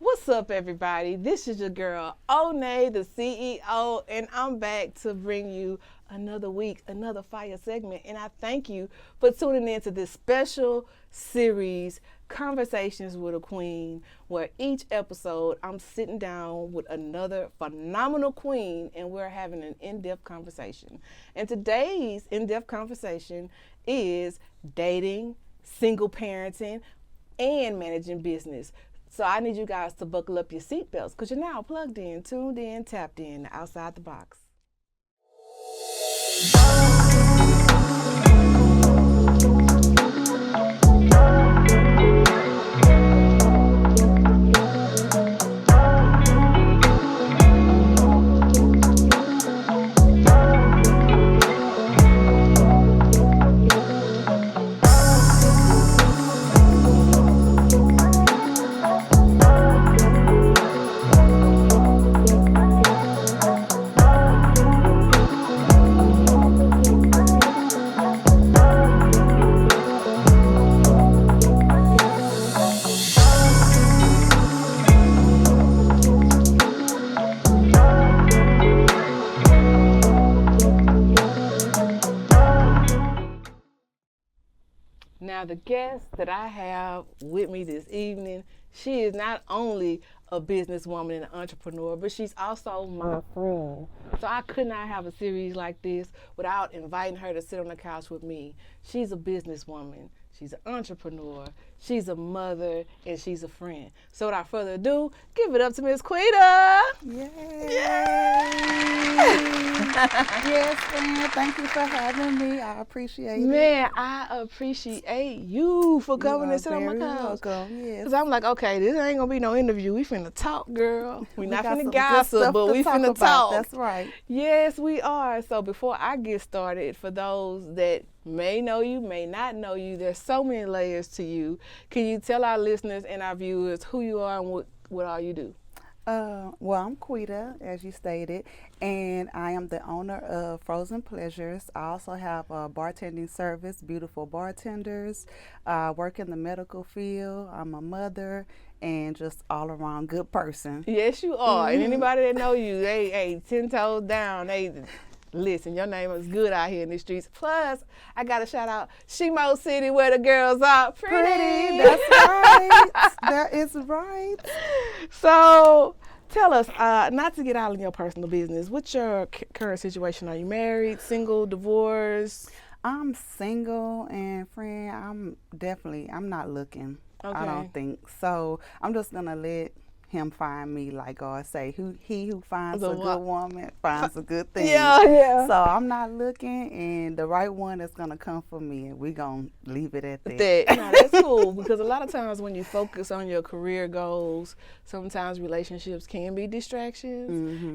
What's up, everybody? This is your girl, Onney, the CEO, and I'm back to bring you another week, another fire segment. And I thank you for tuning in to this special series, Conversations with a Queen, where each episode I'm sitting down with another phenomenal queen and we're having an in-depth conversation. And today's in-depth conversation is dating, single parenting, and managing business. So I need you guys to buckle up your seatbelts because you're now plugged in, tuned in, tapped in, outside the box. Now, the guest that I have with me this evening, she is not only a businesswoman and an entrepreneur, but she's also my friend. So I could not have a series like this without inviting her to sit on the couch with me. She's a businesswoman, she's an entrepreneur, she's a mother, and she's a friend. So without further ado, give it up to Miss Quita. Yay! Yay! Yes, friend. Thank you for having me. I appreciate it. Man, I appreciate you for coming and sitting on my couch. Welcome. Yes. Cause I'm like, okay, this ain't gonna be no interview. We finna talk, girl. We not got finna some gossip, good stuff but to we finna about. talk. That's right. Yes, we are. So before I get started, for those that may know you, may not know you, there's so many layers to you. Can you tell our listeners and our viewers who you are and what all you do? Well, I'm Quita, as you stated, and I am the owner of Frozen Pleasures. I also have a bartending service, Beautiful Bartenders. I work in the medical field. I'm a mother and just all around good person. Yes, you are. And anybody that know you, they 10 toes down. They listen, your name is good out here in the streets. Plus, I got to shout out Shimo City where the girls are pretty. That's right. That is right. So, tell us, not to get out in your personal business, what's your current situation? Are you married, single, divorced? I'm single, and friend, I'm not looking. Okay. I don't think so. I'm just gonna let him find me, like God say, he who finds a good woman finds a good thing. Yeah. So I'm not looking, and the right one is gonna come for me, and we gonna leave it at that. No, that's cool, because a lot of times when you focus on your career goals, sometimes relationships can be distractions,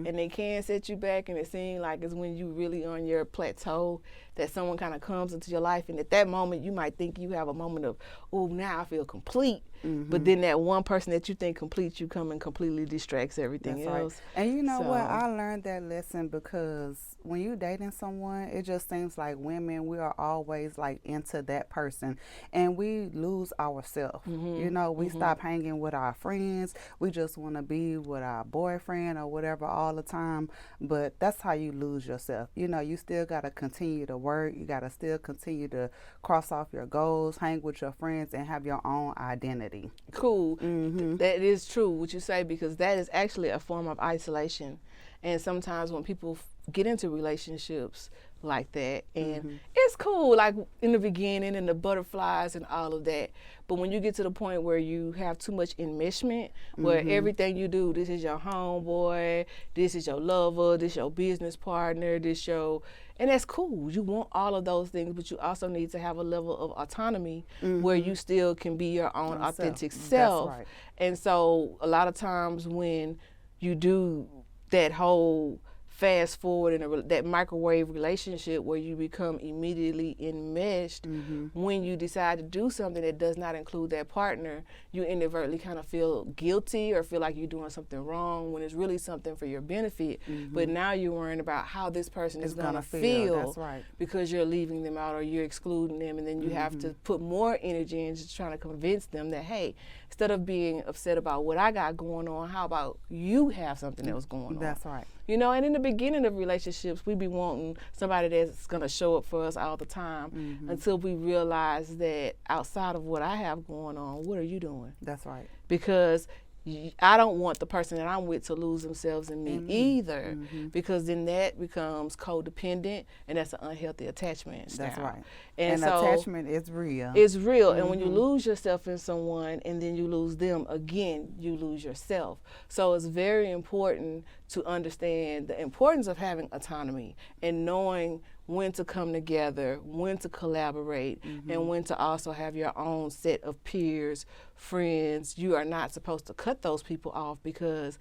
and they can set you back, and it seems like it's when you really on your plateau that someone kind of comes into your life, and at that moment you might think you have a moment of, oh, now I feel complete, but then that one person that you think completes you come and completely distracts everything That's else. Right. And you know what? I learned that lesson because when you're dating someone, it just seems like women, we are always like into that person, and we lose ourselves. You know, we stop hanging with our friends. We just want to be with our boyfriend or whatever all the time, but that's how you lose yourself. You know, you still got to continue to work. You got to still continue to cross off your goals, hang with your friends, and have your own identity. Cool. That is true what you say, because that is actually a form of isolation. And sometimes when people get into relationships like that, and it's cool, like in the beginning and the butterflies and all of that, but when you get to the point where you have too much enmeshment, where everything you do, this is your homeboy, this is your lover, this your business partner, this your, and that's cool. You want all of those things, but you also need to have a level of autonomy where you still can be your own authentic self. That's right. And so a lot of times when you do that whole fast forward in that microwave relationship where you become immediately enmeshed. When you decide to do something that does not include that partner, you inadvertently kind of feel guilty or feel like you're doing something wrong when it's really something for your benefit. But now you're worrying about how this person is going to feel. That's right. Because you're leaving them out or you're excluding them, and then you have to put more energy into trying to convince them that, hey, instead of being upset about what I got going on, how about you have something else going on? That's right. You know, and in the beginning of relationships, we be wanting somebody that's going to show up for us all the time until we realize that outside of what I have going on, what are you doing? That's right. Because I don't want the person that I'm with to lose themselves in me either, because then that becomes codependent, and that's an unhealthy attachment style. That's right. And so attachment is real. It's real. And when you lose yourself in someone and then you lose them again, you lose yourself. So it's very important to understand the importance of having autonomy and knowing when to come together, when to collaborate, and when to also have your own set of peers, friends. You are not supposed to cut those people off because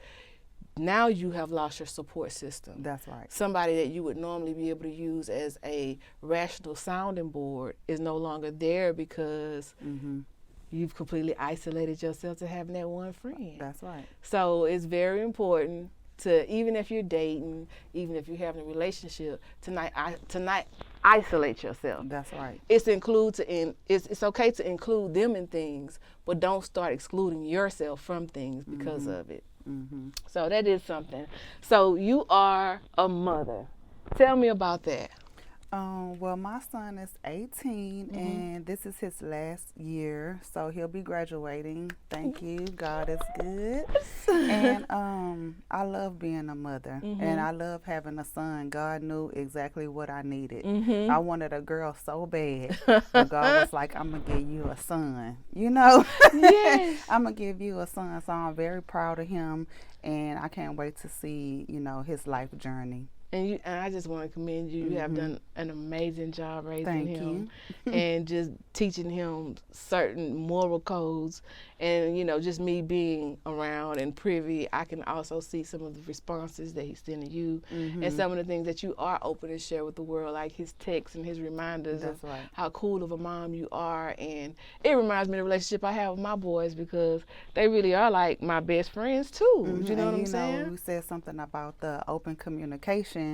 now you have lost your support system. That's right. Somebody that you would normally be able to use as a rational sounding board is no longer there because you've completely isolated yourself to having that one friend. That's right. So it's very important to, even if you're dating, even if you're having a relationship, tonight isolate yourself. That's right. It's okay to include them in things, but don't start excluding yourself from things because of it. So that is something. So you are a mother. Tell me about that. Well, my son is 18, and this is his last year, so he'll be graduating. Thank you. God is good. And I love being a mother, and I love having a son. God knew exactly what I needed. I wanted a girl so bad, but God was like, I'm going to give you a son, you know? Yes. I'm going to give you a son, so I'm very proud of him, and I can't wait to see, you know, his life journey. And I just want to commend you. You have done an amazing job raising him you. And just teaching him certain moral codes. And, you know, just me being around and privy, I can also see some of the responses that he's sending you and some of the things that you are open to share with the world, like his texts and his reminders of how cool of a mom you are. And it reminds me of the relationship I have with my boys because they really are like my best friends too. You know what I'm saying? You said something about the open communication.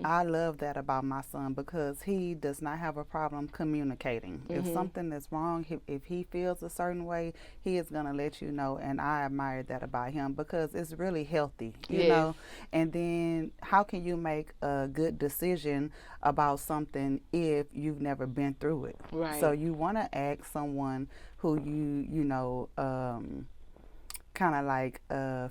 I love that about my son because he does not have a problem communicating. If something is wrong, if he feels a certain way, he is going to let you know, and I admire that about him because it's really healthy, you know. And then how can you make a good decision about something if you've never been through it? Right. So you want to ask someone who you know, kind of like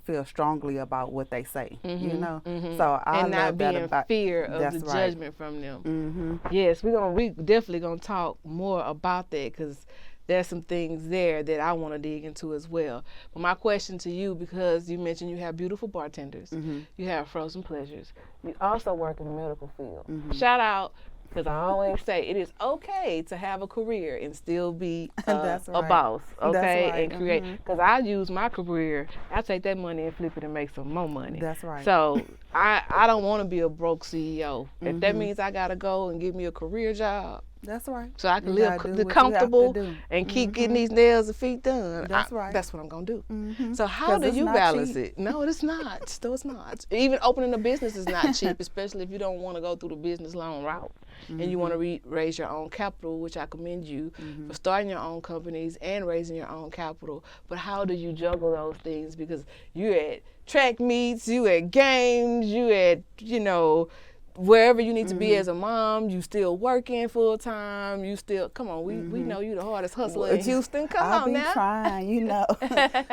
feel strongly about what they say, you know. So I and love not be that in about fear of the judgment from them. Yes, we definitely gonna talk more about that because there's some things there that I want to dig into as well. But my question to you, because you mentioned you have beautiful bartenders, you have frozen pleasures, you also work in the medical field. Shout out. Because I always say it is okay to have a career and still be a boss, okay, and create. Because I use my career, I take that money and flip it and make some more money. That's right. So I don't want to be a broke CEO. If that means I got to go and get me a career job, that's right. so I can live comfortable and keep getting these nails and feet done. That's right. That's what I'm going to do. So how do you balance it? No, it's not. No, it's not. Even opening a business is not cheap, especially if you don't want to go through the business loan route. And you want to raise your own capital, which I commend you for starting your own companies and raising your own capital. But how do you juggle those things? Because you're at track meets, you at games, you at, you know, wherever you need to be as a mom, you still working full time, you still, come on, we know you the hardest hustler in Houston. Come on now. I'll be trying, you know.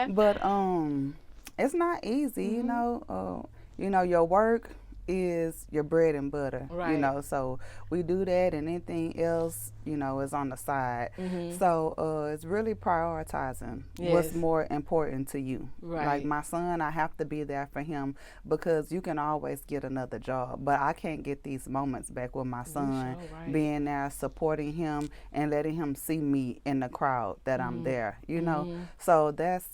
But it's not easy, you know. Your work is your bread and butter, you know, so we do that and anything else, you know, is on the side. So it's really prioritizing what's more important to you. Like my son, I have to be there for him because you can always get another job, but I can't get these moments back with my son, being there, supporting him and letting him see me in the crowd that I'm there, you know. So that's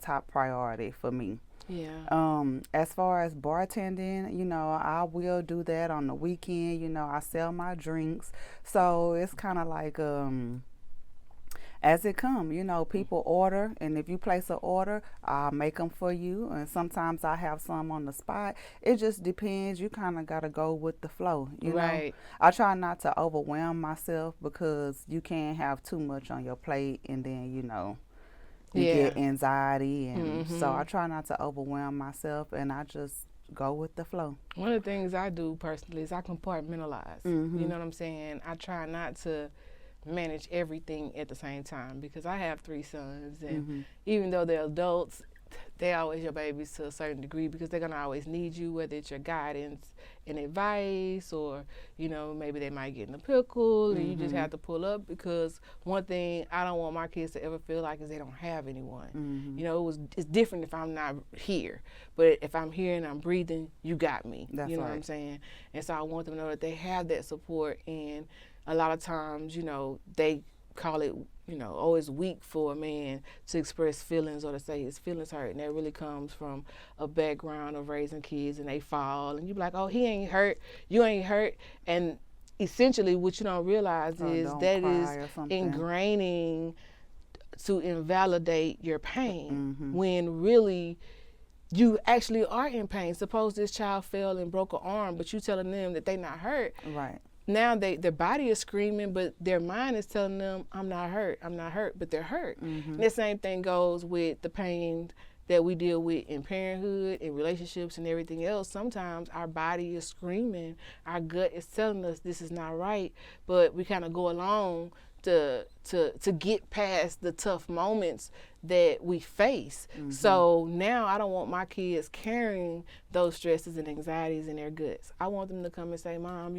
top priority for me. Yeah. As far as bartending, I will do that on the weekend. I sell my drinks. So it's kind of like, as it come, people order, and if you place an order, I'll make them for you. And sometimes I have some on the spot. It just depends. You kind of got to go with the flow, Right. I try not to overwhelm myself because you can't have too much on your plate, and then, you Yeah. get anxiety. And so I try not to overwhelm myself, and I just go with the flow. One of the things I do personally is I compartmentalize. You know what I'm saying? I try not to manage everything at the same time because I have 3 sons, and even though they're adults, they always your babies to a certain degree because they're gonna always need you, whether it's your guidance and advice, or maybe they might get in a pickle and you just have to pull up. Because one thing I don't want my kids to ever feel like is they don't have anyone. It's different if I'm not here, but if I'm here and I'm breathing, you got me. That's you know right. what I'm saying? And so I want them to know that they have that support. And a lot of times, they call it, oh, it's weak for a man to express feelings or to say his feelings hurt. And that really comes from a background of raising kids, and they fall. And you be like, oh, he ain't hurt, you ain't hurt. And essentially what you don't realize is that is ingraining to invalidate your pain when really you actually are in pain. Suppose this child fell and broke an arm, but you telling them that they not hurt. Right. Now their body is screaming, but their mind is telling them, I'm not hurt, but they're hurt. And the same thing goes with the pain that we deal with in parenthood, in relationships, and everything else. Sometimes our body is screaming, our gut is telling us this is not right, but we kind of go along to get past the tough moments that we face. So now I don't want my kids carrying those stresses and anxieties in their guts. I want them to come and say, Mom,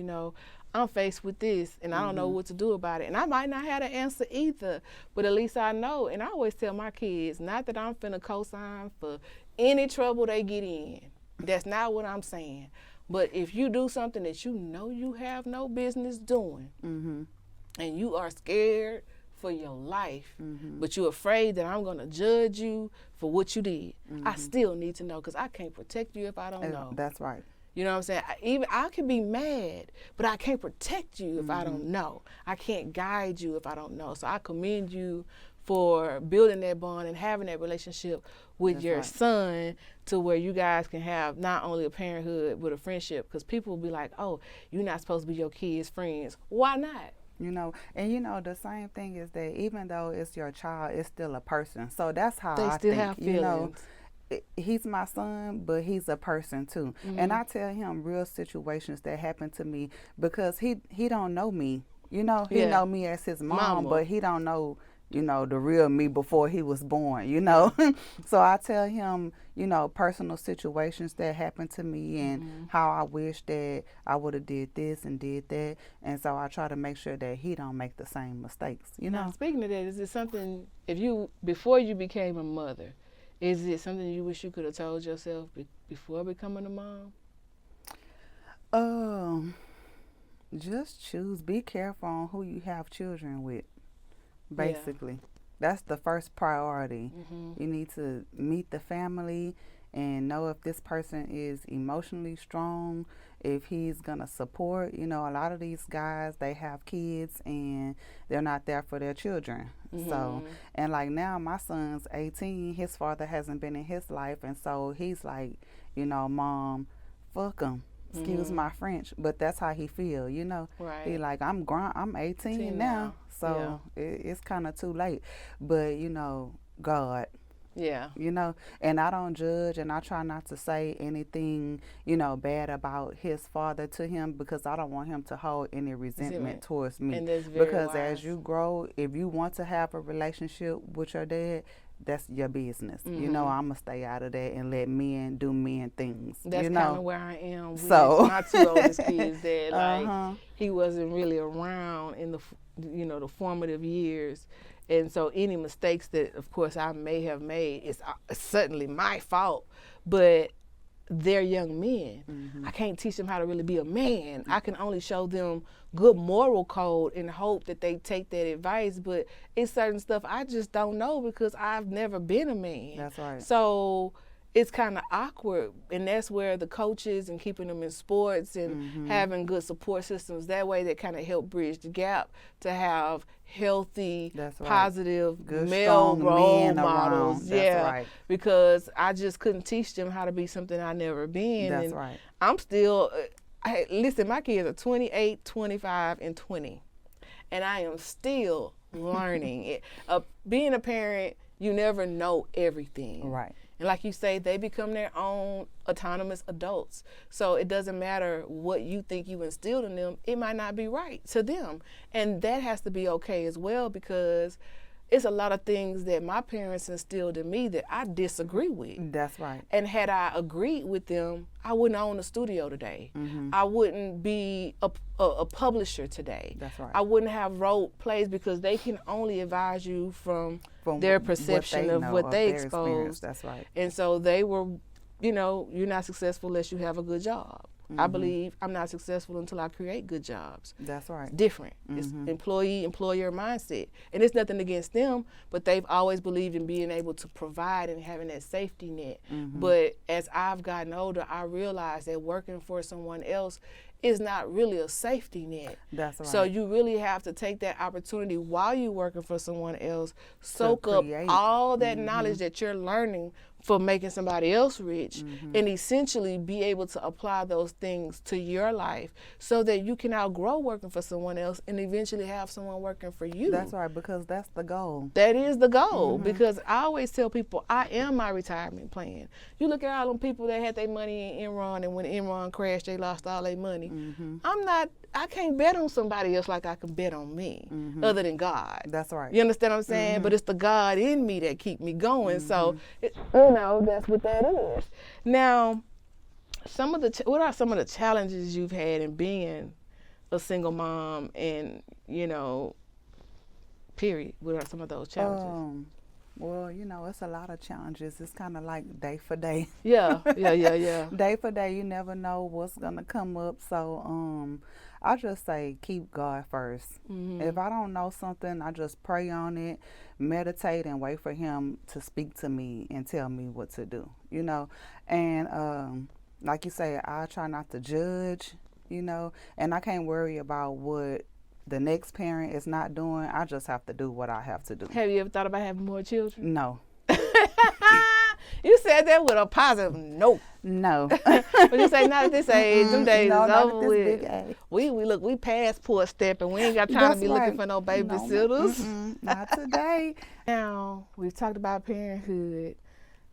I'm faced with this and I don't know what to do about it. And I might not have the answer either, but at least I know. And I always tell my kids, not that I'm finna co-sign for any trouble they get in. That's not what I'm saying. But if you do something that you have no business doing, and you are scared for your life, but you're afraid that I'm going to judge you for what you did, I still need to know, because I can't protect you if I don't know. That's right. You know what I'm saying? I can be mad, but I can't protect you if I don't know. I can't guide you if I don't know. So I commend you for building that bond and having that relationship with your son, to where you guys can have not only a parenthood but a friendship. Because people will be like, oh, you're not supposed to be your kids' friends. Why not? The same thing is that even though it's your child, it's still a person. So that's how they I still think, have feelings. He's my son, but he's a person too. And I tell him real situations that happen to me, because he don't know me. He know me as his mom, but he don't know, the real me before he was born, So I tell him, personal situations that happened to me and how I wish that I would have did this and did that. And so I try to make sure that he don't make the same mistakes, Now, speaking of that, is it something, before you became a mother, is it something you wish you could have told yourself before becoming a mom? Just be careful on who you have children with, basically. That's the first priority. You need to meet the family and know if this person is emotionally strong, if he's going to support. A lot of these guys, they have kids and they're not there for their children. So, and like now my son's 18, his father hasn't been in his life. And so he's like, Mom, fuck him. Excuse my French, but that's how he feel, Right. He like, I'm grown, I'm 18 now. So it's kind of too late. But, God. Yeah. And I don't judge, and I try not to say anything, bad about his father to him, because I don't want him to hold any resentment towards me. And that's very because wise. As you grow, if you want to have a relationship with your dad, that's your business. I'm going to stay out of that and let men do men things. That's kind of where I am with my 2 oldest kids, that he wasn't really around in the, the formative years. And so any mistakes that, of course, I may have made, is certainly my fault, but they're young men. I can't teach them how to really be a man. I can only show them good moral code and hope that they take that advice, but it's certain stuff I just don't know because I've never been a man. That's right. So it's kind of awkward, and that's where the coaches and keeping them in sports and having good support systems, that way that kind of help bridge the gap to have healthy, positive good, male role That's models. right. Because I just couldn't teach them how to be something I never been. That's and right. I'm still, listen, my kids are 28, 25, and 20, and I am still learning. Being a parent, you never know everything. Right. And like you say, they become their own autonomous adults. So it doesn't matter what you think you instilled in them, it might not be right to them. And that has to be okay as well, because it's a lot of things that my parents instilled in me that I disagree with. That's right. And had I agreed with them, I wouldn't own a studio today. I wouldn't be a publisher today. That's right. I wouldn't have wrote plays, because they can only advise you from their perception of what they exposed. That's right. And so they were, you're not successful unless you have a good job. I believe I'm not successful until I create good jobs. That's right. It's different. It's employee-employer mindset. And it's nothing against them, but they've always believed in being able to provide and having that safety net. But as I've gotten older, I realized that working for someone else is not really a safety net. That's right. So you really have to take that opportunity while you're working for someone else, soak up all that knowledge that you're learning for making somebody else rich, and essentially be able to apply those things to your life so that you can outgrow working for someone else and eventually have someone working for you. That's right, because that's the goal. That is the goal, because I always tell people, I am my retirement plan. You look at all them people that had their money in Enron, and when Enron crashed, they lost all their money. I can't bet on somebody else like I can bet on me, other than God. That's right. You understand what I'm saying? But it's the God in me that keep me going. So, that's what that is. Now, what are some of the challenges you've had in being a single mom, and period? What are some of those challenges? Well, it's a lot of challenges. It's kind of like day for day. Yeah. Day for day, you never know what's going to come up. So I just say keep God first. If I don't know something, I just pray on it, meditate, and wait for him to speak to me and tell me what to do, And like you say, I try not to judge, and I can't worry about what the next parent is not doing. I just have to do what I have to do. Have you ever thought about having more children? No. You said that with a positive no. No. But you say not at this age, them days no, is not over at this with. big age. We passport stepping. We ain't got time to be looking for no babysitters. Not today. Now, we've talked about parenthood.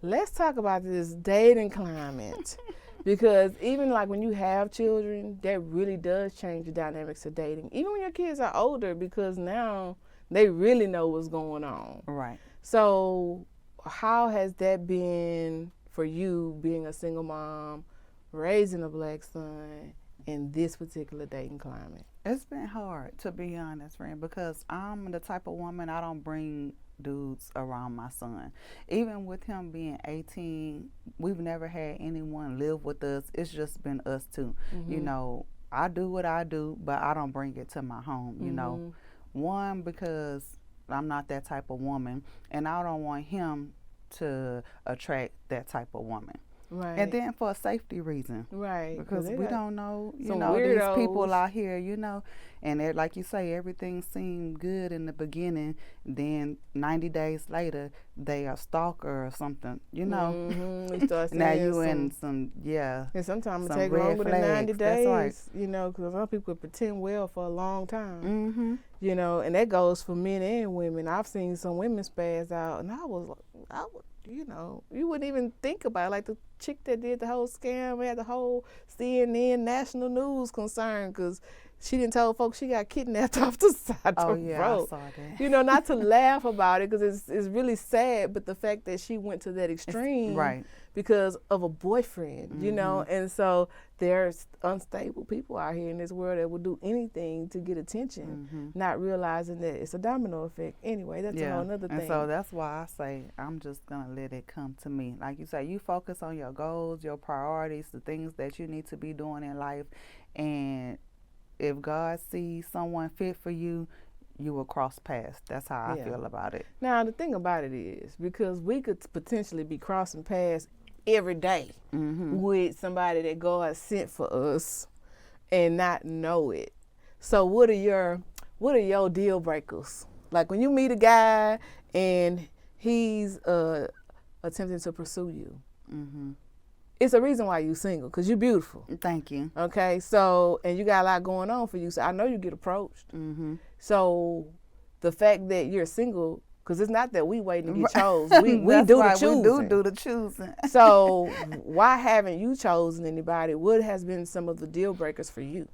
Let's talk about this dating climate. Because even like when you have children, that really does change the dynamics of dating. Even when your kids are older, because now they really know what's going on. Right. So how has that been for you, being a single mom, raising a black son, in this particular dating climate? It's been hard, to be honest, friend, because I'm the type of woman, I don't bring dudes around my son. Even with him being 18, we've never had anyone live with us. It's just been us two. I do what I do, but I don't bring it to my home, One, because I'm not that type of woman, and I don't want him to attract that type of woman. Right. And then for a safety reason. Right. Because we don't know, these weirdos. people out here, and like you say, everything seemed good in the beginning. Then 90 days later, they are a stalker or something, You start now you some, in some, and sometimes it some takes red longer than 90 flags. days. That's right. Because some people pretend well for a long time. And that goes for men and women. I've seen some women spaz out, and I would, you wouldn't even think about it. Like the chick that did the whole scam, had the whole CNN national news concern because she didn't tell folks she got kidnapped off the side of the road. I saw that. Not to laugh about it, because it's really sad, but the fact that she went to that extreme right. because of a boyfriend, and so there's unstable people out here in this world that will do anything to get attention, not realizing that it's a domino effect. Anyway, that's a whole nother thing. And so that's why I say I'm just going to let it come to me. Like you say, you focus on your goals, your priorities, the things that you need to be doing in life, and if God sees someone fit for you, you will cross paths. That's how I feel about it. Now, the thing about it is, because we could potentially be crossing paths every day with somebody that God sent for us and not know it. So what are your deal breakers? Like when you meet a guy and he's attempting to pursue you. It's a reason why you're single, because you're beautiful. Thank you. Okay, so, and you got a lot going on for you, so I know you get approached. So the fact that you're single, because it's not that we waiting to get chosen. We do the choosing. We do the choosing. So why haven't you chosen anybody? What has been some of the deal breakers for you?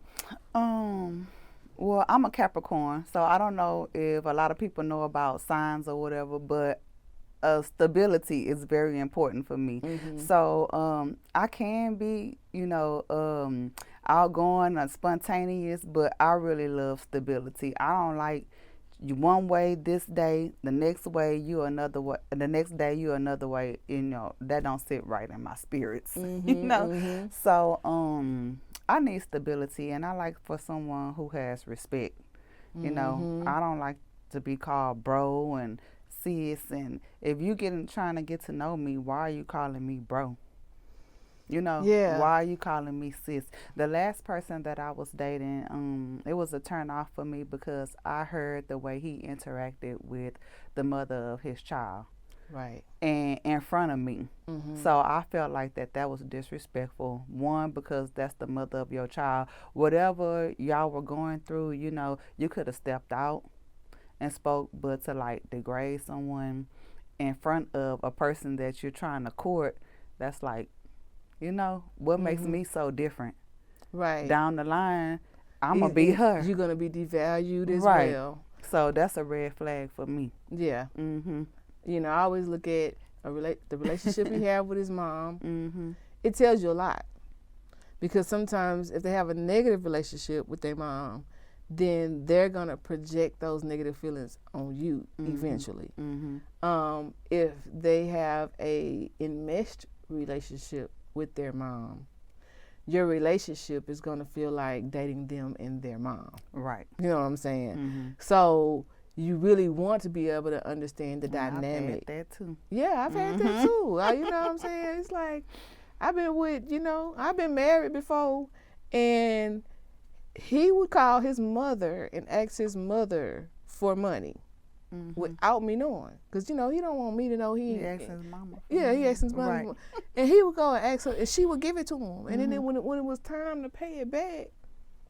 Well, I'm a Capricorn, so I don't know if a lot of people know about signs or whatever, but stability is very important for me. So I can be, outgoing or spontaneous, but I really love stability. I don't like you one way this day, the next way you another way, the next day you another way. That don't sit right in my spirits. So I need stability, and I like for someone who has respect. I don't like to be called bro and sis, and if you trying to get to know me, why are you calling me bro? Why are you calling me sis? The last person that I was dating, it was a turn off for me because I heard the way he interacted with the mother of his child. Right. And in front of me. So I felt like that was disrespectful. One, because that's the mother of your child. Whatever y'all were going through, you could have stepped out and spoke, but to degrade someone in front of a person that you're trying to court, that's what makes me so different. Right. Down the line, I'm going to be her. You're going to be devalued as well. So that's a red flag for me. Yeah. I always look at the relationship he had with his mom. It tells you a lot. Because sometimes if they have a negative relationship with their mom, then they're going to project those negative feelings on you eventually. If they have a enmeshed relationship with their mom, your relationship is going to feel like dating them and their mom. Right. You know what I'm saying? So you really want to be able to understand the dynamic. I've had that too. Yeah, I've had that too. You know what I'm saying? It's like, I've been married before, and he would call his mother and ask his mother for money without me knowing. Because, he don't want me to know he asked his mama. Yeah, he asked his mama. Right. And he would go and ask her, and she would give it to him. And then when it was time to pay it back,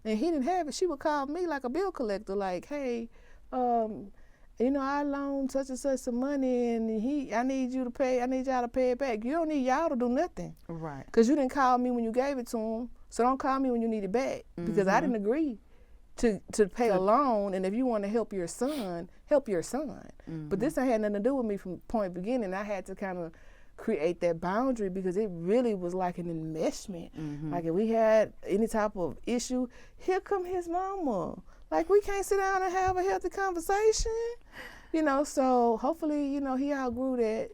and he didn't have it, she would call me like a bill collector, like, hey, I loaned such and such some money, and I need y'all to pay it back. You don't need y'all to do nothing. Right. Because you didn't call me when you gave it to him, so don't call me when you need it back. Because I didn't agree to pay a loan, and if you want to help your son, help your son. But this ain't had nothing to do with me from the point beginning. I had to kind of create that boundary because it really was like an enmeshment. Like if we had any type of issue, here come his mama. Like, we can't sit down and have a healthy conversation, so hopefully, he outgrew that,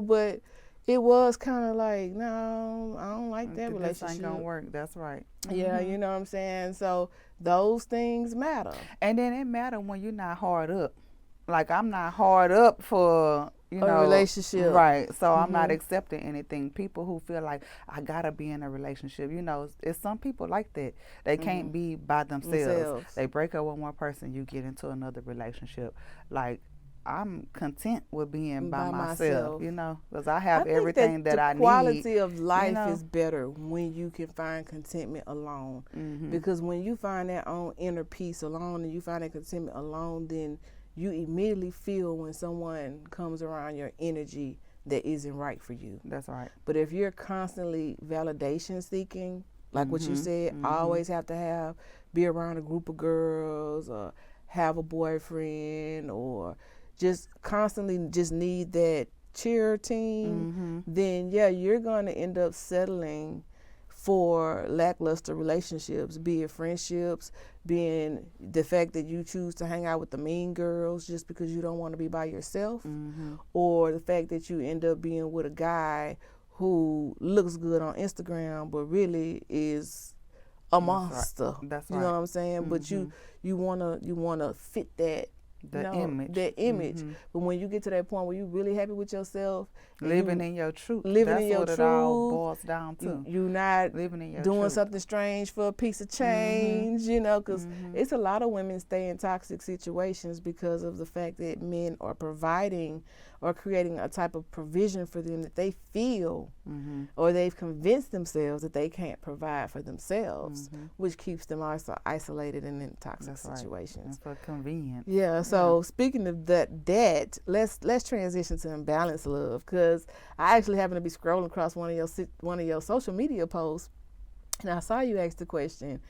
but it was kind of like, no, I don't like that relationship. This ain't gonna work, that's right. Yeah, you know what I'm saying? So those things matter. And then it matter when you're not hard up. Like, I'm not hard up for, a relationship. Right. So I'm not accepting anything. People who feel like I gotta be in a relationship, it's some people like that. They can't be by themselves. They break up with one person, you get into another relationship. Like, I'm content with being by myself, because I have everything that I need. The quality of life is better when you can find contentment alone. Because when you find that own inner peace alone and you find that contentment alone, then you immediately feel when someone comes around your energy that isn't right for you. That's right. But if you're constantly validation seeking, like what you said, always have to be around a group of girls or have a boyfriend or just constantly just need that cheer team, then you're going to end up settling for lackluster relationships, be it friendships, being the fact that you choose to hang out with the mean girls just because you don't want to be by yourself, or the fact that you end up being with a guy who looks good on Instagram but really is a monster. That's right. You know what I'm saying? But you wanna fit that image. That image. But when you get to that point where you're really happy with yourself, living in your truth, living that's in your what truth, it all boils down to. You're not living in your doing truth. something strange for a piece of change, because it's a lot of women stay in toxic situations because of the fact that men are providing or creating a type of provision for them that they feel or they've convinced themselves that they can't provide for themselves, which keeps them also isolated and in toxic situations. And for convenience. Yeah, so speaking of that, let's transition to imbalanced love, because I actually happen to be scrolling across one of your social media posts, and I saw you ask the question,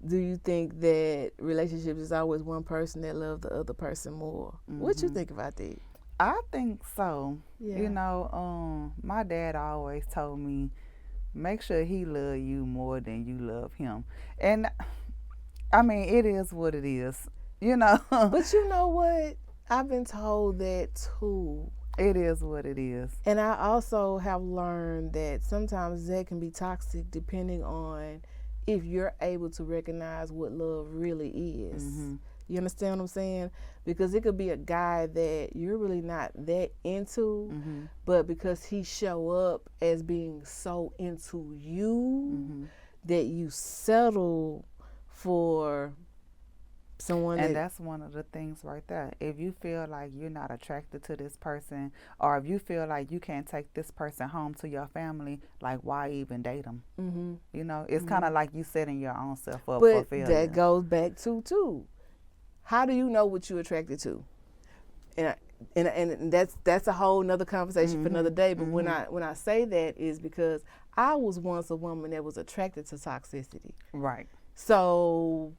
do you think that relationships is always one person that loves the other person more? What you think about that? I think so. Yeah. My dad always told me, make sure he love you more than you love him. And I mean, it is what it is, But you know what? I've been told that too. It is what it is. And I also have learned that sometimes that can be toxic depending on if you're able to recognize what love really is. You understand what I'm saying? Because it could be a guy that you're really not that into, but because he show up as being so into you that you settle for someone. And that's one of the things right there. If you feel like you're not attracted to this person, or if you feel like you can't take this person home to your family, like, why even date them? It's kind of like you setting your own self up for failure. But that goes back to too. How do you know what you're attracted to? And that's a whole nother conversation for another day. But when I say that is because I was once a woman that was attracted to toxicity. Right. So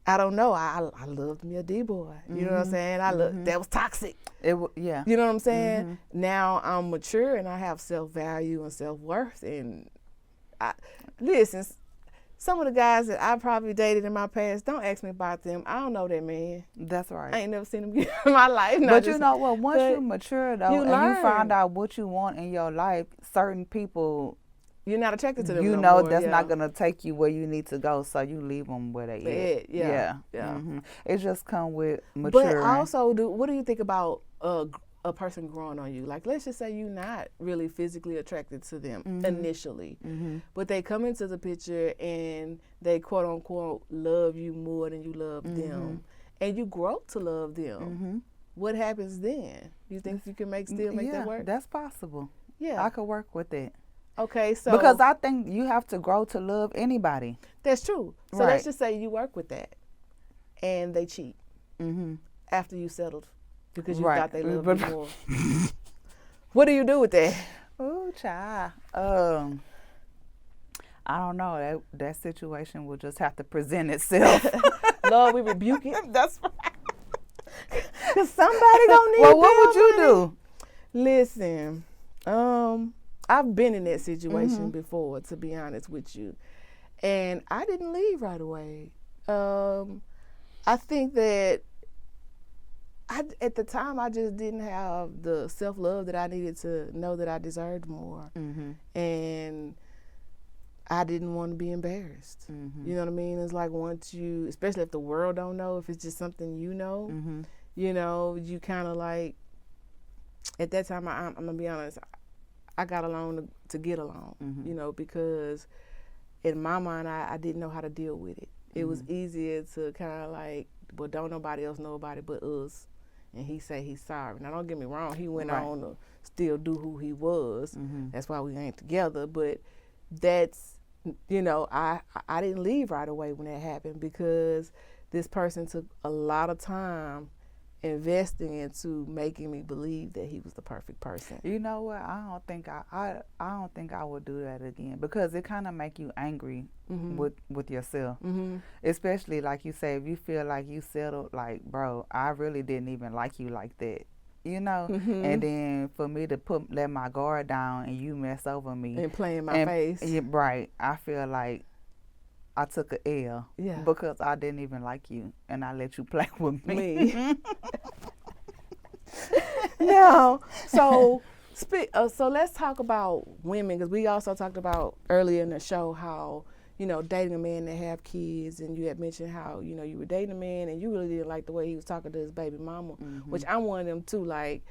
I don't know. I loved me a D-boy. You know what I'm saying? That was toxic. Yeah. You know what I'm saying? Now I'm mature and I have self-value and self-worth. And listen, some of the guys that I probably dated in my past, don't ask me about them. I don't know that man. That's right. I ain't never seen him in my life. But you know what? Once you mature, though, you find out what you want in your life, certain people, you're not attracted to them no more. That's not going to take you where you need to go, so you leave them where they at. Yeah. It just come with maturing. But also, what do you think about a person growing on you? Like, let's just say you're not really physically attracted to them initially, but they come into the picture and they quote unquote love you more than you love them, and you grow to love them. What happens then? You think you can still make that work? That's possible. Yeah, I could work with it. Okay, so because I think you have to grow to love anybody. That's true. So let's just say you work with that, and they cheat after you settled because you thought they loved you more. What do you do with that? Oh, child. I don't know. That situation will just have to present itself. Lord, we rebuke it. That's right. Because somebody don't need. Well, what would you do? Listen, I've been in that situation before, to be honest with you, and I didn't leave right away. I think that at the time I just didn't have the self-love that I needed to know that I deserved more, and I didn't want to be embarrassed. You know what I mean? It's like once you, especially if the world don't know, if it's just something you know, you kind of like, at that time, I'm going to be honest, I got along to get along, because in my mind, I didn't know how to deal with it. It was easier to kind of like, well, don't nobody else know about it but us. And he say he's sorry. Now, don't get me wrong. He went on to still do who he was. That's why we ain't together. But that's, I didn't leave right away when that happened because this person took a lot of time investing into making me believe that he was the perfect person. You know what? I don't think I would do that again because it kind of make you angry with yourself. Especially like you say, if you feel like you settled, like, bro, I really didn't even like you like that. And then for me to let my guard down and you mess over me and play in my face. Right. I feel like I took a L because I didn't even like you and I let you play with me. No. So let's talk about women, because we also talked about earlier in the show how, dating a man that have kids, and you had mentioned how, you were dating a man and you really didn't like the way he was talking to his baby mama, which I'm one of them too. Like,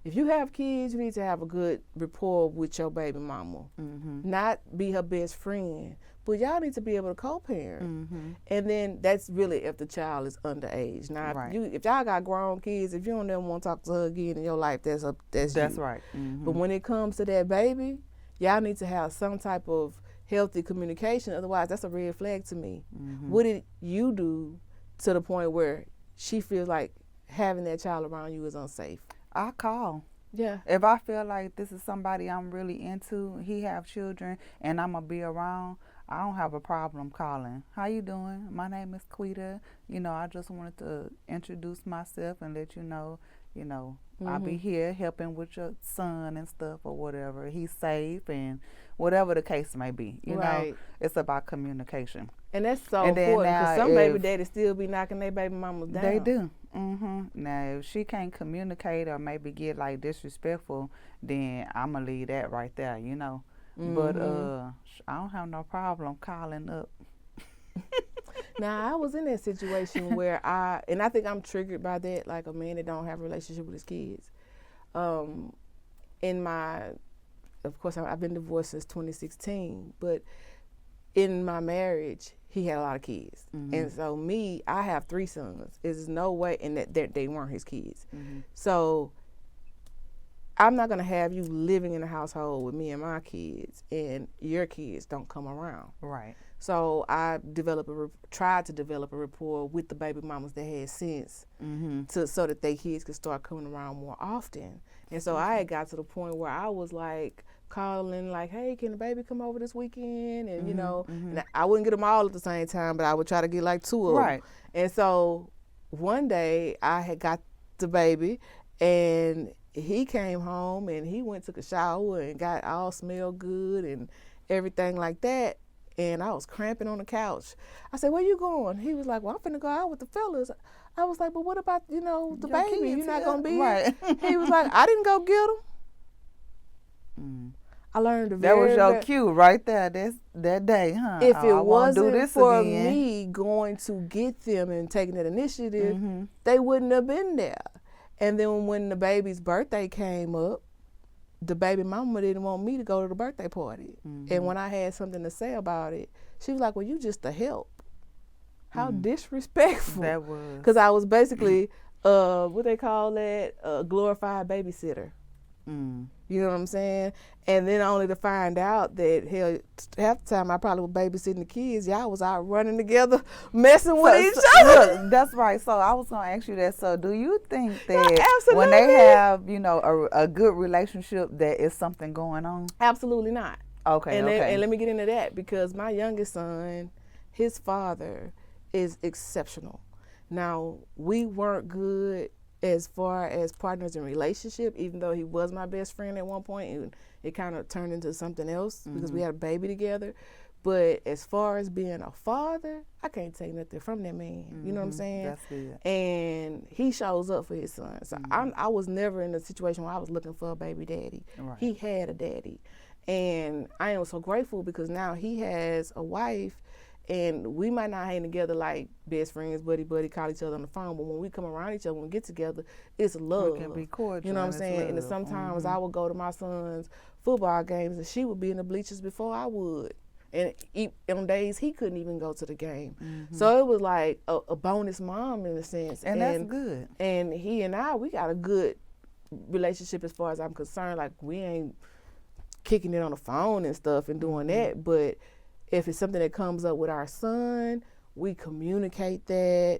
if you have kids, you need to have a good rapport with your baby mama, not be her best friend, but y'all need to be able to co-parent. And then that's really if the child is underage. Now, if y'all got grown kids, if you don't ever want to talk to her again in your life, that's you. Right. But when it comes to that baby, y'all need to have some type of healthy communication. Otherwise, that's a red flag to me. What did you do to the point where she feels like having that child around you is unsafe? I call. Yeah. If I feel like this is somebody I'm really into, he have children, and I'm going to be around, I don't have a problem calling. How you doing? My name is Quita. I just wanted to introduce myself and let you know, I'll be here helping with your son and stuff or whatever. He's safe and whatever the case may be. You know, it's about communication. And that's so important, because some baby daddies still be knocking their baby mamas down. They do. Now, if she can't communicate or maybe get like disrespectful, then I'm going to leave that right there, But I don't have no problem calling up. Now, I was in that situation where I think I'm triggered by that, like a man that don't have a relationship with his kids. Of course, I've been divorced since 2016, but in my marriage, he had a lot of kids. And so I have 3 sons. There's no way, and that they weren't his kids. So I'm not going to have you living in a household with me and my kids, and your kids don't come around. Right. So I tried to develop a rapport with the baby mamas that had sense, so that their kids could start coming around more often. And so I had got to the point where I was like calling, like, hey, can the baby come over this weekend? And and I wouldn't get them all at the same time, but I would try to get like 2 of them. Right. And so one day I had got the baby, and he came home and he took a shower and got all smelled good and everything like that. And I was cramping on the couch. I said, where you going? He was like, well, I'm finna go out with the fellas. I was like, but what about, the Your baby? kids, You're not going to be right. here? He was like, I didn't go get him. I learned that was your cue right there. That's that day, huh? If it wasn't do this for again. me going to get them and taking that initiative, they wouldn't have been there. And then when the baby's birthday came up, the baby mama didn't want me to go to the birthday party. And when I had something to say about it, she was like, well, you just a help. How disrespectful. That was. Because I was basically, what they call that, a glorified babysitter. You know what I'm saying? And then only to find out that, hell, half the time I probably was babysitting the kids, y'all was out running together, messing with each other. Look, that's right. So I was going to ask you that. So do you think that when they have, a good relationship, that is something going on? Absolutely not. Okay, and let me get into that, because my youngest son, his father is exceptional. Now, we weren't good as far as partners in relationship, even though he was my best friend at one point, and it kind of turned into something else because we had a baby together. But as far as being a father, I can't take nothing from that man. You know what I'm saying? That's good. And he shows up for his son. So I was never in a situation where I was looking for a baby daddy. Right. He had a daddy. And I am so grateful, because now he has a wife, and we might not hang together like best friends, buddy, call each other on the phone, but when we come around each other, when we get together, it's love. We can be cordial. You know what I'm saying? And sometimes I would go to my son's football games, and she would be in the bleachers before I would. And on days he couldn't even go to the game. So it was like a bonus mom in a sense. And that's good. And he and I, we got a good relationship as far as I'm concerned. Like, we ain't kicking it on the phone and stuff and doing that, but if it's something that comes up with our son, we communicate that.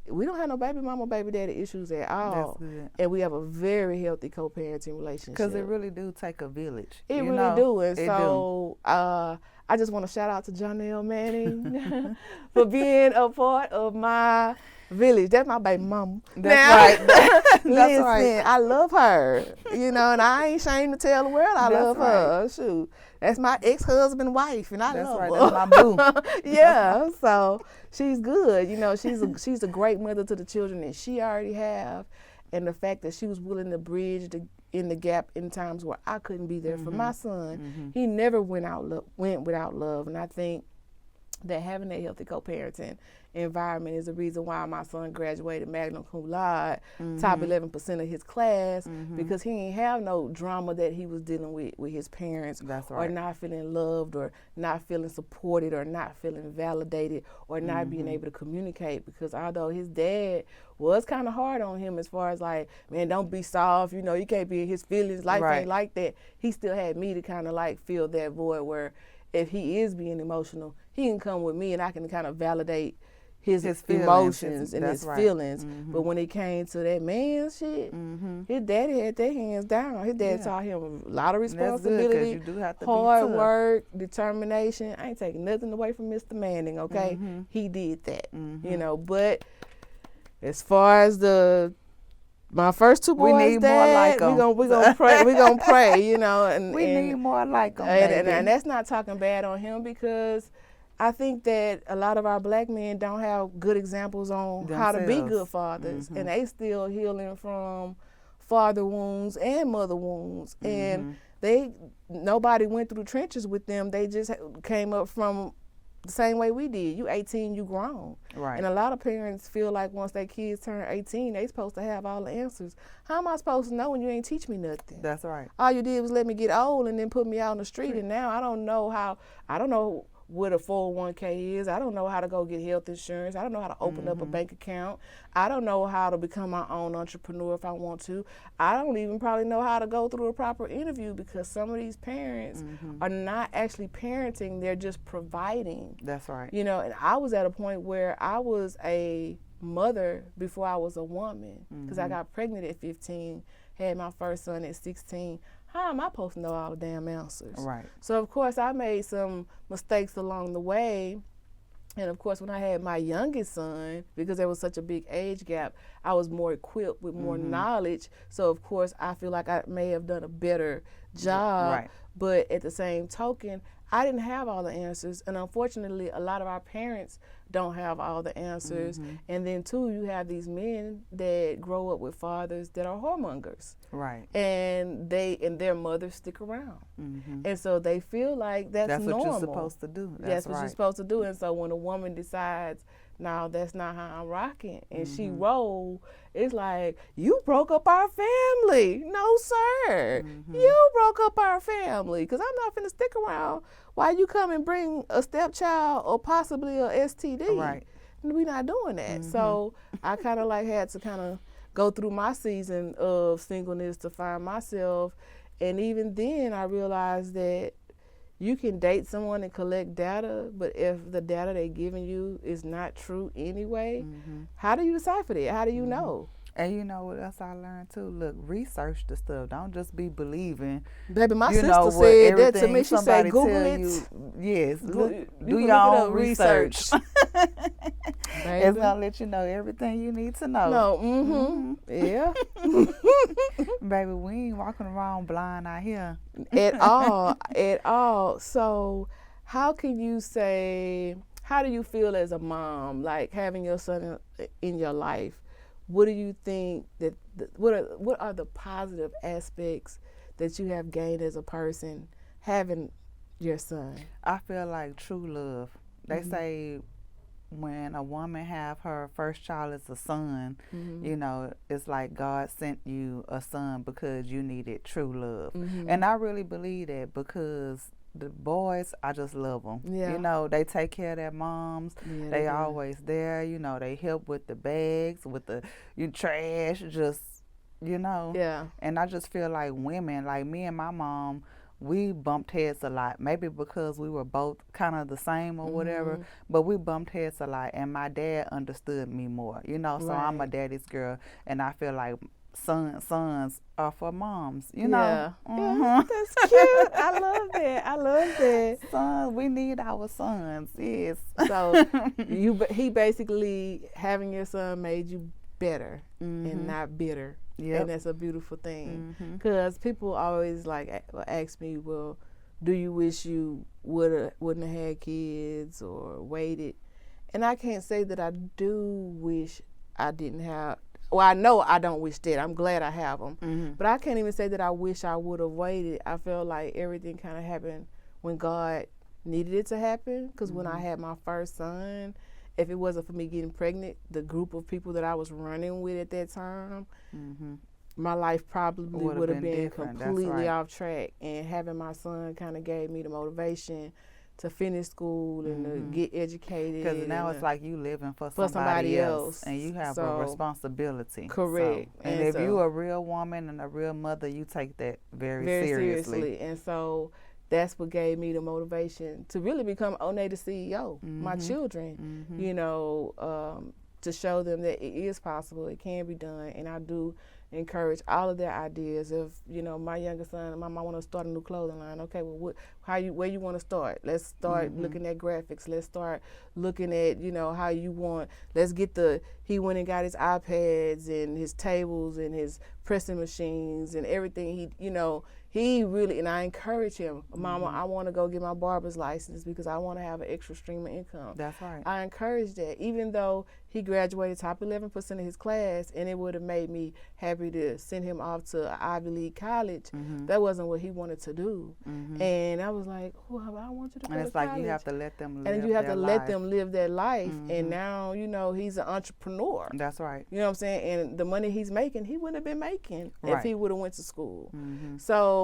We don't have no baby mama, baby daddy issues at all. That's good. And we have a very healthy co-parenting relationship. Because it really do take a village. It really do. And so I just want to shout out to Janelle Manning for being a part of my village. That's my baby mama. That's right. That's listen, right. I love her. And I ain't ashamed to tell the world I love her. Shoot. That's my ex-husband wife, and I love her. That's my boo. Yeah, so she's good. She's a great mother to the children that she already have, and the fact that she was willing to bridge in the gap in times where I couldn't be there for my son. He never went without love, and I think that having a healthy co-parenting environment is the reason why my son graduated magna cum laude, top 11% of his class, because he didn't have no drama that he was dealing with his parents, or not feeling loved, or not feeling supported, or not feeling validated, or not being able to communicate. Because although his dad was kind of hard on him as far as like, man, don't be soft, you know, you can't be in his feelings, life ain't like that, he still had me to kind of like fill that void where if he is being emotional, he can come with me and I can kind of validate his emotions and his feelings. But when it came to that man shit, his daddy had their hands down. His dad taught him a lot of responsibility, you do have to hard work, determination. I ain't taking nothing away from Mr. Manning, okay? He did that, you know. But as far as my first two boys, we need more like them. We gonna pray. We gonna pray, you know. And we need more like them. And that's not talking bad on him, because I think that a lot of our black men don't have good examples on how to be good fathers, and they still healing from father wounds and mother wounds, and nobody went through the trenches with them. They just came up from the same way we did. You 18, you grown. Right. And a lot of parents feel like once their kids turn 18, they supposed to have all the answers. How am I supposed to know when you ain't teach me nothing? That's right. All you did was let me get old and then put me out on the street, and now I don't know what a 401k is. I don't know how to go get health insurance. I don't know how to open up a bank account. I don't know how to become my own entrepreneur if I want to. I don't even probably know how to go through a proper interview, because some of these parents are not actually parenting. They're just providing. That's right. You know, and I was at a point where I was a mother before I was a woman, because I got pregnant at 15, had my first son at 16. How am I supposed to know all the damn answers? Right. So, of course, I made some mistakes along the way. And, of course, when I had my youngest son, because there was such a big age gap, I was more equipped with more knowledge. So, of course, I feel like I may have done a better job. Right. But at the same token, I didn't have all the answers. And, unfortunately, a lot of our parents don't have all the answers. And then, too, you have these men that grow up with fathers that are whoremongers. Right. And their mothers stick around. And so they feel like that's normal. That's what you're supposed to do. That's what you're supposed to do. And so when a woman decides, no, that's not how I'm rocking, and she roll, it's like, you broke up our family. No, sir. You broke up our family, because I'm not finna stick around while you come and bring a stepchild or possibly a STD. Right. We're not doing that. So I kind of like had to kind of go through my season of singleness to find myself. And even then I realized that you can date someone and collect data, but if the data they're giving you is not true anyway, how do you decipher that? How do you know? And you know what else I learned too? Look, research the stuff. Don't just be believing. Baby, my sister said that to me. She said, Google it. Yes, do your own research. It's going to let you know everything you need to know. No, yeah. Baby, we ain't walking around blind out here. At all. So how do you feel as a mom, like having your son in your life? What do you think what are the positive aspects that you have gained as a person having your son? I feel like true love. They say when a woman have her first child as a son, you know, it's like God sent you a son because you needed true love. And I really believe that, because the boys, I just love them. Yeah. You know, they take care of their moms. Yeah, they always there. You know, they help with the bags, with the trash, just, you know. Yeah. And I just feel like women, like me and my mom, we bumped heads a lot. Maybe because we were both kind of the same or whatever, but we bumped heads a lot. And my dad understood me more, you know. So I'm a daddy's girl, and I feel like sons are for moms, you know. Yeah, that's cute. I love that. Sons, we need our sons. Yes. So he basically, having your son made you better and not bitter. Yep. And that's a beautiful thing, because people always like ask me, well, do you wish you wouldn't have had kids or waited? And I can't say that I do wish I didn't have well, I know I don't wish that. I'm glad I have them. But I can't even say that I wish I would have waited. I feel like everything kind of happened when God needed it to happen. Because when I had my first son, if it wasn't for me getting pregnant, the group of people that I was running with at that time, my life probably would have been completely off track. And having my son kind of gave me the motivation to finish school and to get educated. Because now it's like you living for somebody else. And you have a responsibility. Correct. So, and if you're a real woman and a real mother, you take that very seriously. And so that's what gave me the motivation to really become Onney the CEO. My children, you know, to show them that it is possible, it can be done. And I do encourage all of their ideas. If, you know, my youngest son, my mom want to start a new clothing line. Okay, well, where you want to start? Let's start looking at graphics. Let's start looking at, you know, how you want. Let's get he went and got his iPads and his tables and his pressing machines and everything. He really, and I encourage him, Mama, I want to go get my barber's license because I want to have an extra stream of income. That's right. I encourage that, even though he graduated top 11% of his class, and it would have made me happy to send him off to an Ivy League college. That wasn't what he wanted to do. And I was like, oh, I want you to go to college. And it's like you have to let them live their life. And you have to let them live their life. And now, you know, he's an entrepreneur. That's right. You know what I'm saying? And the money he's making, he wouldn't have been making if he would have went to school. So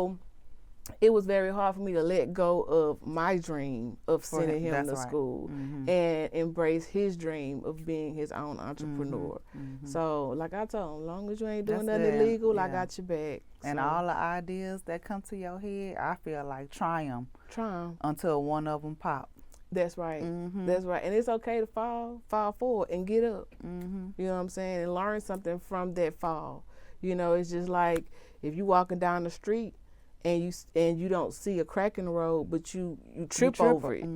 it was very hard for me to let go of my dream of sending him to school and embrace his dream of being his own entrepreneur. So, like I told him, as long as you ain't doing nothing illegal, I got your back. And all the ideas that come to your head, I feel like try them until one of them pop. That's right. That's right. And it's okay to fall forward and get up. You know what I'm saying? And learn something from that fall. You know, it's just like if you walking down the street and you don't see a crack in the road, but you trip over it.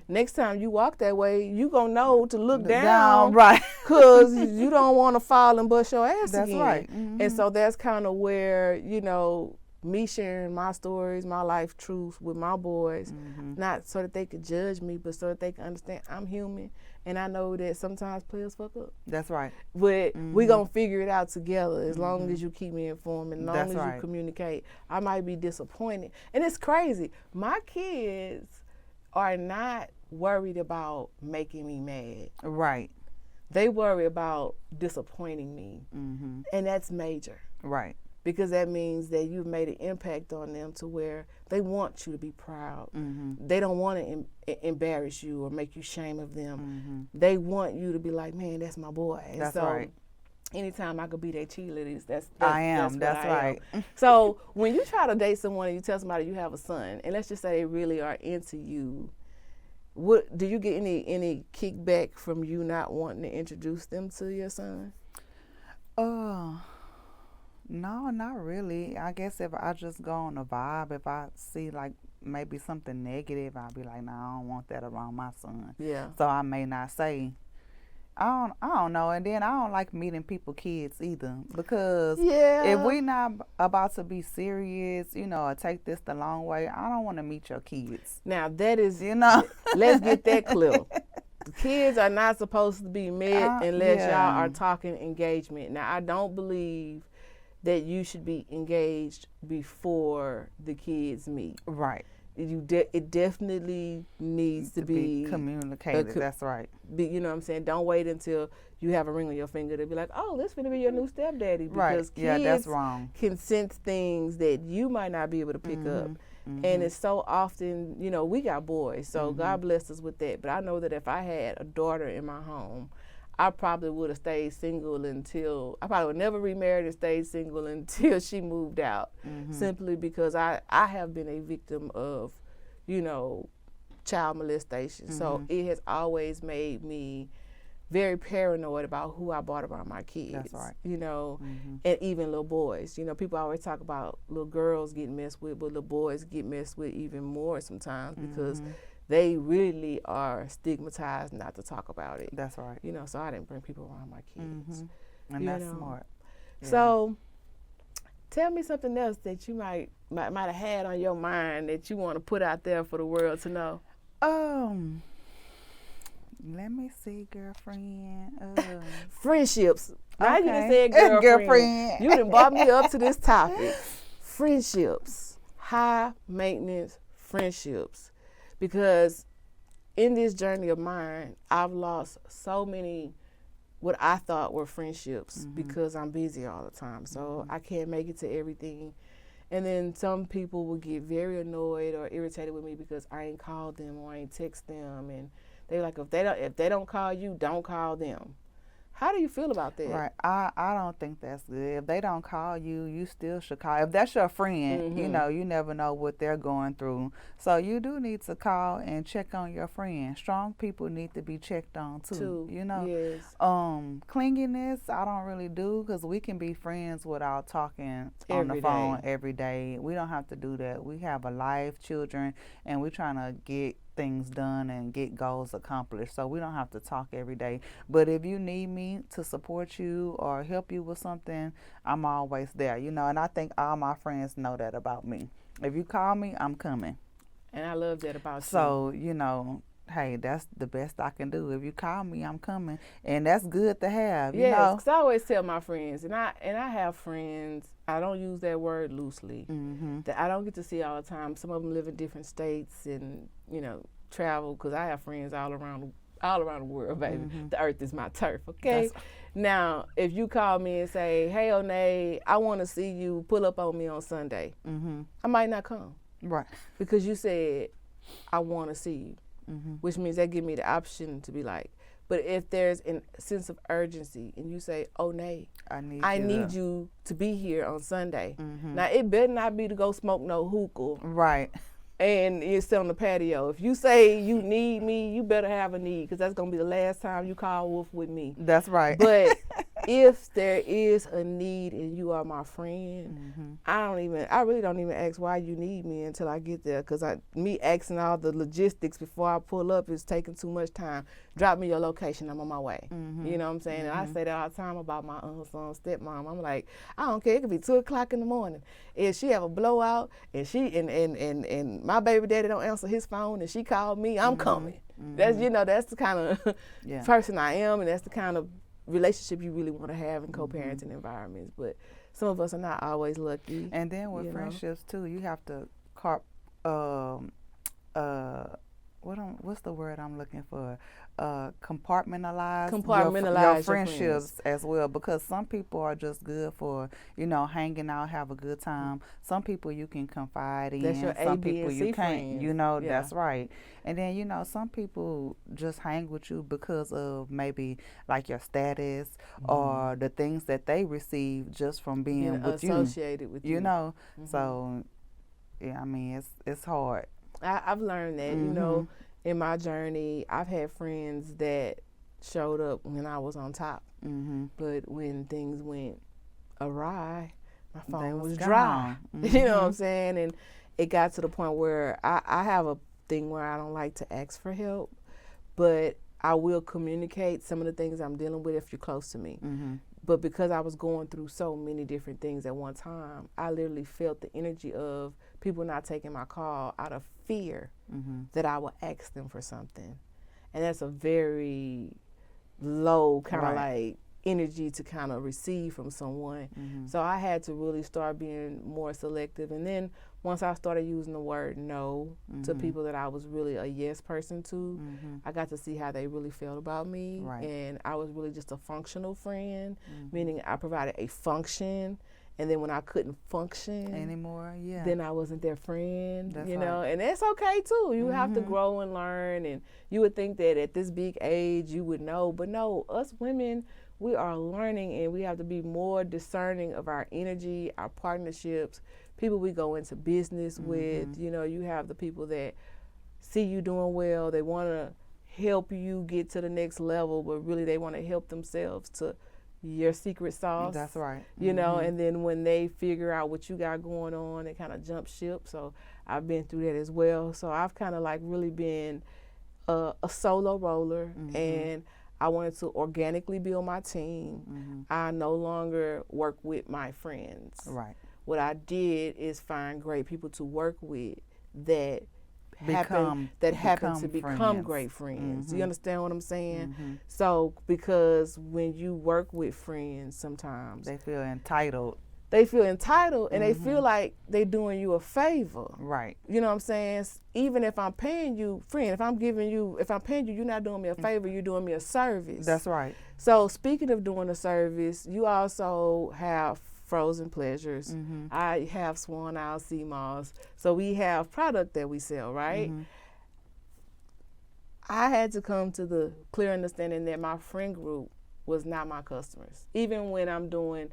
Next time you walk that way, you gonna know to look down, right? Because you don't want to fall and bust your ass That's again. Right. And so that's kind of where, you know, me sharing my stories, my life truths with my boys, not so that they could judge me, but so that they can understand I'm human. And I know that sometimes players fuck up. That's right. But we going to figure it out together as long as you keep me informed and as long as you communicate. I might be disappointed. And it's crazy. My kids are not worried about making me mad. Right. They worry about disappointing me. And that's major. Right. Because that means that you've made an impact on them to where they want you to be proud. They don't want to embarrass you or make you shame of them. They want you to be like, man, that's my boy. And that's so right. Anytime I could be their cheerleaders, that's right. So when you try to date someone and you tell somebody you have a son, and let's just say they really are into you, what do you get any kickback from you not wanting to introduce them to your son? No, not really. I guess if I just go on a vibe, if I see like maybe something negative, I'll be like, no, I don't want that around my son. Yeah. So I may not say. I don't know. And then I don't like meeting people's kids either, because if we not about to be serious, you know, or take this the long way, I don't want to meet your kids. Now that is, you know, let's get that clear. The kids are not supposed to be met unless y'all are talking engagement. Now I don't believe that you should be engaged before the kids meet. Right. It definitely needs to be communicated. That's right. You know what I'm saying? Don't wait until you have a ring on your finger to be like, oh, this is going to be your new stepdaddy. Because kids that's wrong. Can sense things that you might not be able to pick up. And it's so often, you know, we got boys, so God bless us with that. But I know that if I had a daughter in my home, I probably would have stayed single I probably would never remarried and stayed single until she moved out, simply because I have been a victim of, you know, child molestation. So it has always made me very paranoid about who I brought around my kids. That's right. You know, and even little boys. You know, people always talk about little girls getting messed with, but little boys get messed with even more sometimes because they really are stigmatized not to talk about it. That's right. You know, so I didn't bring people around my kids. And that's smart. Yeah. So tell me something else that you might have had on your mind that you want to put out there for the world to know. Let me see, girlfriend. Friendships. Now you just Okay. said girlfriend. Girlfriend. You done brought me up to this topic. Friendships. High maintenance friendships. Because in this journey of mine, I've lost so many what I thought were friendships because I'm busy all the time. So I can't make it to everything. And then some people will get very annoyed or irritated with me because I ain't called them or I ain't text them, and they're like, if they don't call you, don't call them. How do you feel about that? Right. I don't think that's good. If they don't call you, you still should call. If that's your friend, you know, you never know what they're going through. So you do need to call and check on your friend. Strong people need to be checked on too. You know. Yes. Clinginess, I don't really do, because we can be friends without talking on the phone every day. We don't have to do that. We have a life, children, and we're trying to get things done and get goals accomplished, so we don't have to talk every day. But if you need me to support you or help you with something, I'm always there, you know. And I think all my friends know that about me. If you call me, I'm coming. And I love that about you. So, you know, hey, that's the best I can do. If you call me, I'm coming. And that's good to have, you know. Yes, because I always tell my friends, and I have friends, I don't use that word loosely, that I don't get to see all the time. Some of them live in different states and, you know, travel, because I have friends all around the world, baby. The earth is my turf, okay? Now, if you call me and say, hey, Onney, I want to see you, pull up on me on Sunday, I might not come. Right. Because you said, I want to see you. Which means that give me the option to be like, but if there's a sense of urgency and you say, Onney, I need you to be here on Sunday. Now, it better not be to go smoke no hookah. Right. And it's on the patio. If you say you need me, you better have a need, because that's going to be the last time you call wolf with me. That's right. But if there is a need and you are my friend, I really don't even ask why you need me until I get there, because me asking all the logistics before I pull up is taking too much time. Drop me your location, I'm on my way. You know what I'm saying? And I say that all the time about my son's stepmom. I'm like, I don't care, it could be 2 o'clock in the morning. If she have a blowout and she and my baby daddy don't answer his phone and she called me, I'm coming. That's, you know, that's the kind of person I am, and that's the kind of relationship you really want to have in co-parenting environments. But some of us are not always lucky. And then with friendships too, you have to what's the word I'm looking for? Compartmentalize your friendships as well, because some people are just good for, you know, hanging out, have a good time. Some people you can confide in. That's your some A, B, people and you C can't. friends. You know, that's right. And then, you know, some people just hang with you because of maybe like your status or the things that they receive just from being with associated with you. You know, so yeah, I mean, it's hard. I've learned that, you know, in my journey, I've had friends that showed up when I was on top. But when things went awry, my phone was dry. You know what I'm saying? And it got to the point where I have a thing where I don't like to ask for help, but I will communicate some of the things I'm dealing with if you're close to me. But because I was going through so many different things at one time, I literally felt the energy of people not taking my call out of fear that I would ask them for something. And that's a very low kind of like energy to kind of receive from someone. So I had to really start being more selective. And then once I started using the word no to people that I was really a yes person to, I got to see how they really felt about me. And I was really just a functional friend, meaning I provided a function. And then when I couldn't function anymore, then I wasn't their friend, you know, and that's okay too. You have to grow and learn, and you would think that at this big age you would know, but no, us women, we are learning, and we have to be more discerning of our energy, our partnerships, people we go into business with. You know, you have the people that see you doing well, they want to help you get to the next level, but really they want to help themselves to your secret sauce. That's right. You know, and then when they figure out what you got going on, they kind of jump ship. So I've been through that as well. So I've kind of like really been a solo roller, and I wanted to organically build my team. I no longer work with my friends. Right. What I did is find great people to work with that happen to become friends. great friends. You Mhm. understand what I'm saying? Mhm. So because when you work with friends, sometimes They feel entitled. they feel entitled and they Mhm. feel like they doing you a favor. Right. You know what I'm saying? Even if I'm paying you, friend, if I'm paying you, you're not doing me a favor, you're doing me a service. That's right. So speaking of doing a service, you also have Frozen Pleasures. Mhm. I have Swan Isle Sea Moss. So we have product that we sell, right? Mhm. I had to come to the clear understanding that my friend group was not my customers. Even when I'm doing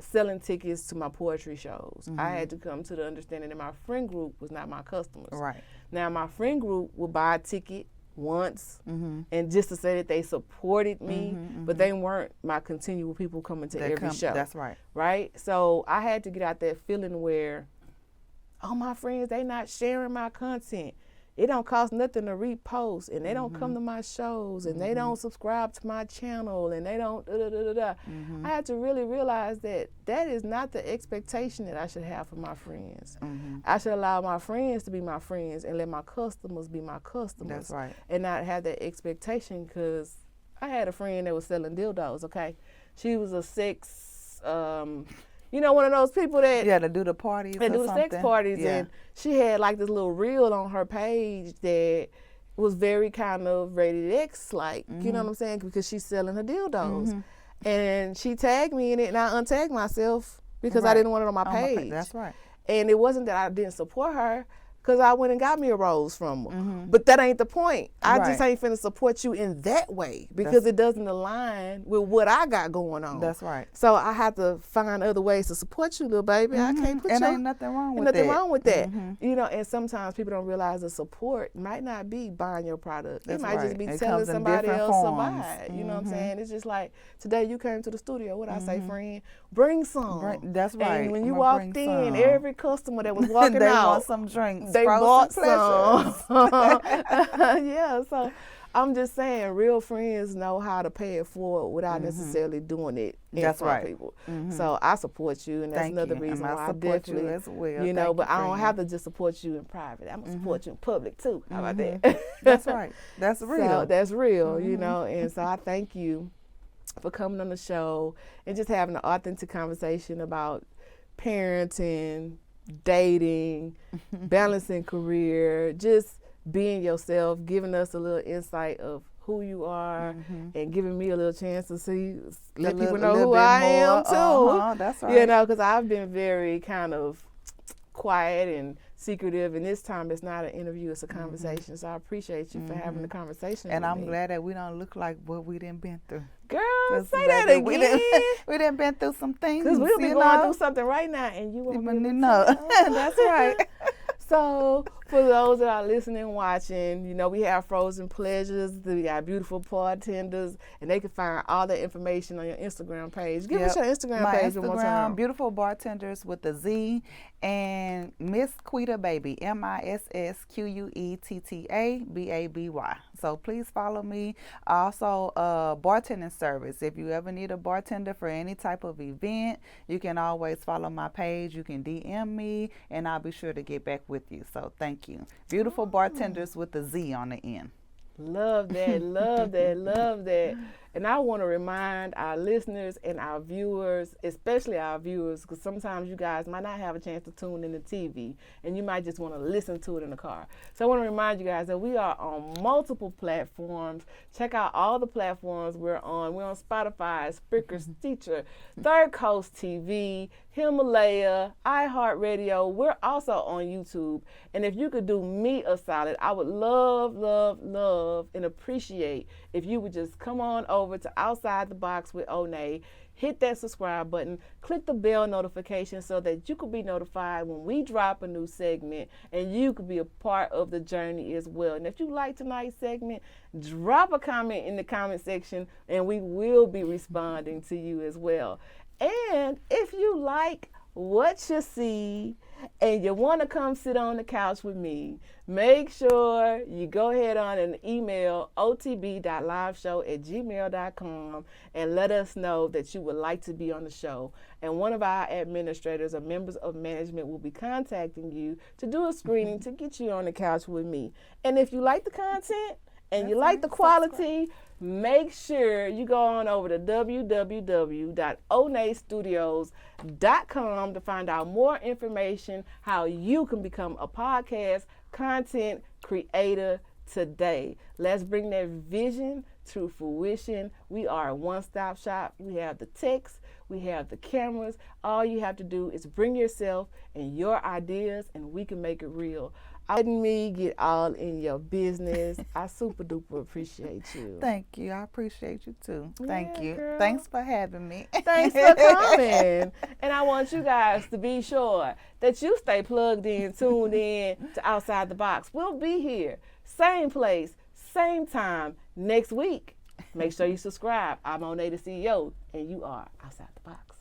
selling tickets to my poetry shows, I had to come to the understanding that my friend group was not my customers. Right. Now, my friend group would buy a ticket once Mhm. and just to say that they supported me, Mhm, but they weren't my continual people coming to every show. That's right. Right? So I had to get out that feeling where, oh, my friends, they not sharing my content. It don't cost nothing to repost, and they don't come to my shows, and they don't subscribe to my channel, and they don't I had to really realize that that is not the expectation that I should have for my friends. I should allow my friends to be my friends and let my customers be my customers. That's right. And not have that expectation, because I had a friend that was selling dildos, okay? She was a sex, one of those people that Yeah, to do the parties. they or do the sex something. parties, Yeah. and she had like this little reel on her page that was very kind of rated X, like, you know what I'm saying, because she's selling her dildos. And she tagged me in it, and I untagged myself because I Right. didn't want it on my On page. That's right. And it wasn't that I didn't support her, because I went and got me a rose from her. But that ain't the point. I just Right. ain't finna support you in that way, because it doesn't align with what I got going on. That's right. So I have to find other ways to support you, little baby. I can't put And you. ain't nothing wrong with Nothing that. wrong with that. And sometimes people don't realize the support might not be buying your product. That's it might just right. be It telling comes in somebody different else to forms. buy it. You know what I'm saying? It's just like, today you came to the studio. What I say, friend? Bring some. That's right. And when you I'ma walked bring in, some. every customer that was walking they out, want some drinks. they Frozen bought pleasures. Yeah, so I'm just saying, real friends know how to pay it forward without necessarily doing it in That's front of right. people. So I support you, and that's Thank another you. reason And I why I support you definitely, as well. you know, Thank but you, I don't friend. have to just support you in private. I'm gonna support you in public too. How about that? That's right. That's real. So that's real, you know, and so I thank you for coming on the show and just having an authentic conversation about parenting, dating, balancing career, just being yourself, giving us a little insight of who you are, and giving me a little chance to let people know who I am too. That's right. You know, because I've been very kind of quiet and secretive, and this time it's not an interview, it's a conversation. So I appreciate you for having the conversation And with I'm me. glad that we don't look like what we done been through. Girl, Just say glad that we again. we done been through some things. Because we'll be you going know? through something right now, and you won't be able to No, tell. that's right. So for those that are listening, watching, you know, we have Frozen Pleasures, we got beautiful bartenders, and they can find all that information on your Instagram page. Give us your Instagram My page one more time. Instagram, Beautiful Bartenders with a Z, and Miss Quita Baby, MissQuettaBaby. So please follow me. Also, bartending service. If you ever need a bartender for any type of event, you can always follow my page. You can DM me, and I'll be sure to get back with you. So thank you. Beautiful Bartenders with a Z on the end. Love that, love that, love that. And I want to remind our listeners and our viewers, especially our viewers, because sometimes you guys might not have a chance to tune in to TV, and you might just want to listen to it in the car. So I want to remind you guys that we are on multiple platforms. Check out all the platforms we're on. We're on Spotify, Spreaker, Stitcher, Third Coast TV, Himalaya, iHeartRadio. We're also on YouTube. And if you could do me a solid, I would love, love, love, and appreciate if you would just come on over to Oustide the Box with Onney, hit that subscribe button, click the bell notification so that you could be notified when we drop a new segment, and you could be a part of the journey as well. And if you like tonight's segment, drop a comment in the comment section, and we will be responding to you as well. And if you like what you see, and you want to come sit on the couch with me, make sure you go ahead on and email otb.liveshow@gmail.com and let us know that you would like to be on the show. And one of our administrators or members of management will be contacting you to do a screening to get you on the couch with me. And if you like the content and you like the quality, make sure you go on over to www.onneystudios.com to find out more information how you can become a podcast content creator today. Let's bring that vision to fruition. We are a one-stop shop. We have the text, we have the cameras. All you have to do is bring yourself and your ideas, and we can make it real. Letting me get all in your business. I super duper appreciate you. Thank you. I appreciate you too. Thank you. Girl. Thanks for having me. Thanks for coming. And I want you guys to be sure that you stay plugged in, tuned in to Outside the Box. We'll be here, same place, same time next week. Make sure you subscribe. I'm Onney, the CEO, and you are Outside the Box.